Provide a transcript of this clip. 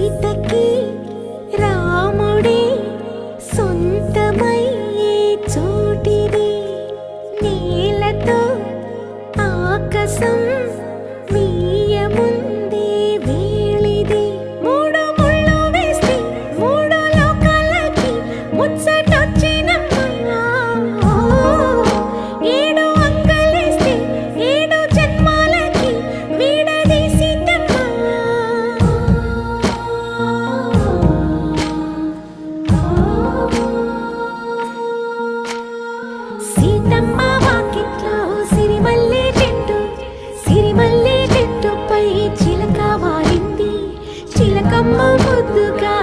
సీతకి రాముడే సొంతమయ్యే చోటిది నేలతో ఆకాశం వీయముందే వేళిది మూడు ముళ్ళు వేస్తే మూడు లోకాలకి ముచ్చటొచ్చినమ్మా ఏడు అంగలేస్తే ఏడు జన్మాలకి వీడదీసిద్దమ్మా సీతమ్మ వాకిట్లో సిరిమల్లె చెట్టుపై చిలక వాలింది చిలకమ్మ ముద్దుగా